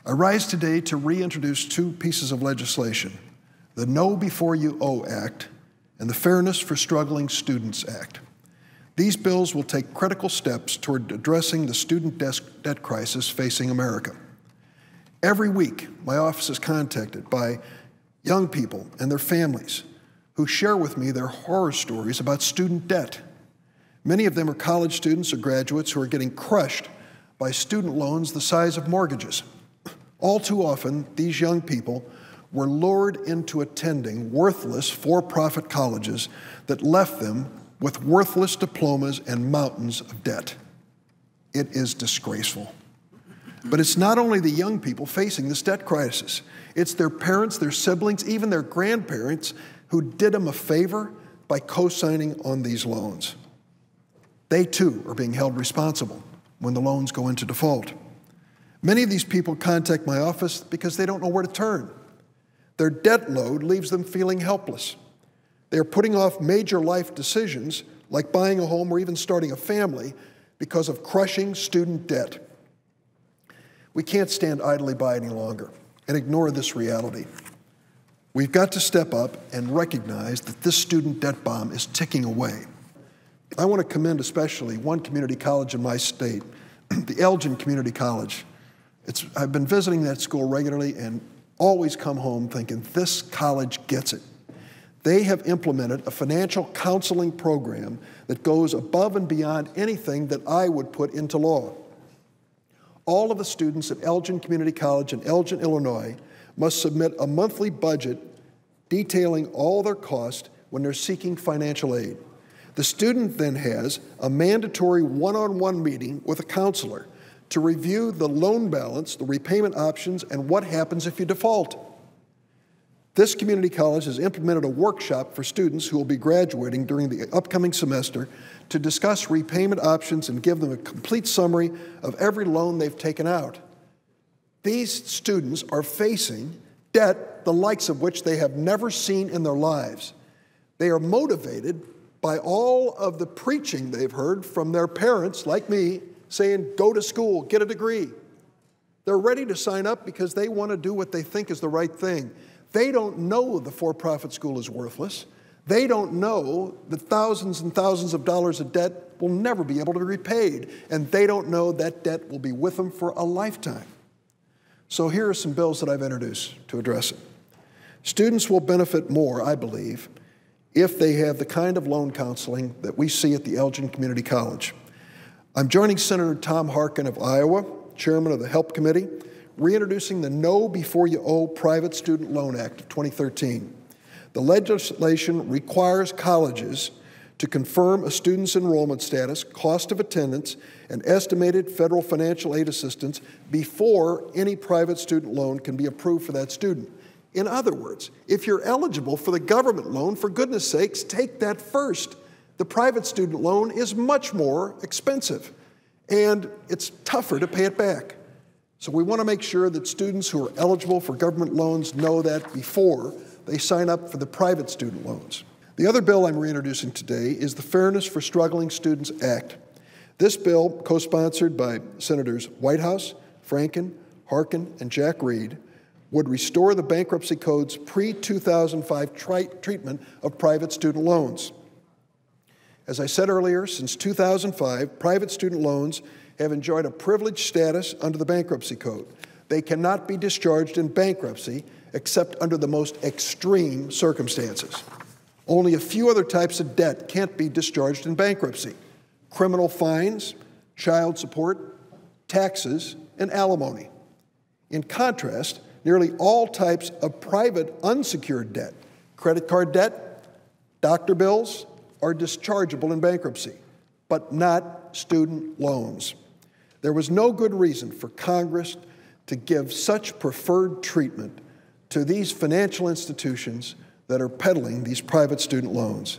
I rise today to reintroduce two pieces of legislation, the Know Before You Owe Act and the Fairness for Struggling Students Act. These bills will take critical steps toward addressing the student debt crisis facing America. Every week, my office is contacted by young people and their families who share with me their horror stories about student debt. Many of them are college students or graduates who are getting crushed by student loans the size of mortgages. All too often, these young people were lured into attending worthless for-profit colleges that left them with worthless diplomas and mountains of debt. It is disgraceful. But it's not only the young people facing this debt crisis. It's their parents, their siblings, even their grandparents who did them a favor by co-signing on these loans. They too are being held responsible when the loans go into default. Many of these people contact my office because they don't know where to turn. Their debt load leaves them feeling helpless. They are putting off major life decisions like buying a home or even starting a family because of crushing student debt. We can't stand idly by any longer and ignore this reality. We've got to step up and recognize that this student debt bomb is ticking away. I want to commend especially one community college in my state, the Elgin Community College. I've been visiting that school regularly and always come home thinking, this college gets it. They have implemented a financial counseling program that goes above and beyond anything that I would put into law. All of the students at Elgin Community College in Elgin, Illinois, must submit a monthly budget detailing all their costs when they're seeking financial aid. The student then has a mandatory one-on-one meeting with a counselor to review the loan balance, the repayment options, and what happens if you default. This community college has implemented a workshop for students who will be graduating during the upcoming semester to discuss repayment options and give them a complete summary of every loan they've taken out. These students are facing debt the likes of which they have never seen in their lives. They are motivated by all of the preaching they've heard from their parents, like me, saying, go to school, get a degree. They're ready to sign up because they want to do what they think is the right thing. They don't know the for-profit school is worthless. They don't know that thousands and thousands of dollars of debt will never be able to be repaid, and they don't know that debt will be with them for a lifetime. So here are some bills that I've introduced to address it. Students will benefit more, I believe, if they have the kind of loan counseling that we see at the Elgin Community College. I'm joining Senator Tom Harkin of Iowa, chairman of the HELP Committee, reintroducing the Know Before You Owe Private Student Loan Act of 2013. The legislation requires colleges to confirm a student's enrollment status, cost of attendance, and estimated federal financial aid assistance before any private student loan can be approved for that student. In other words, if you're eligible for the government loan, for goodness sakes, take that first. The private student loan is much more expensive, and it's tougher to pay it back. So we want to make sure that students who are eligible for government loans know that before they sign up for the private student loans. The other bill I'm reintroducing today is the Fairness for Struggling Students Act. This bill, co-sponsored by Senators Whitehouse, Franken, Harkin, and Jack Reed, would restore the bankruptcy code's pre-2005 treatment of private student loans. As I said earlier, since 2005, private student loans have enjoyed a privileged status under the bankruptcy code. They cannot be discharged in bankruptcy except under the most extreme circumstances. Only a few other types of debt can't be discharged in bankruptcy: criminal fines, child support, taxes, and alimony. In contrast, nearly all types of private unsecured debt, credit card debt, doctor bills, are dischargeable in bankruptcy, but not student loans. There was no good reason for Congress to give such preferred treatment to these financial institutions that are peddling these private student loans.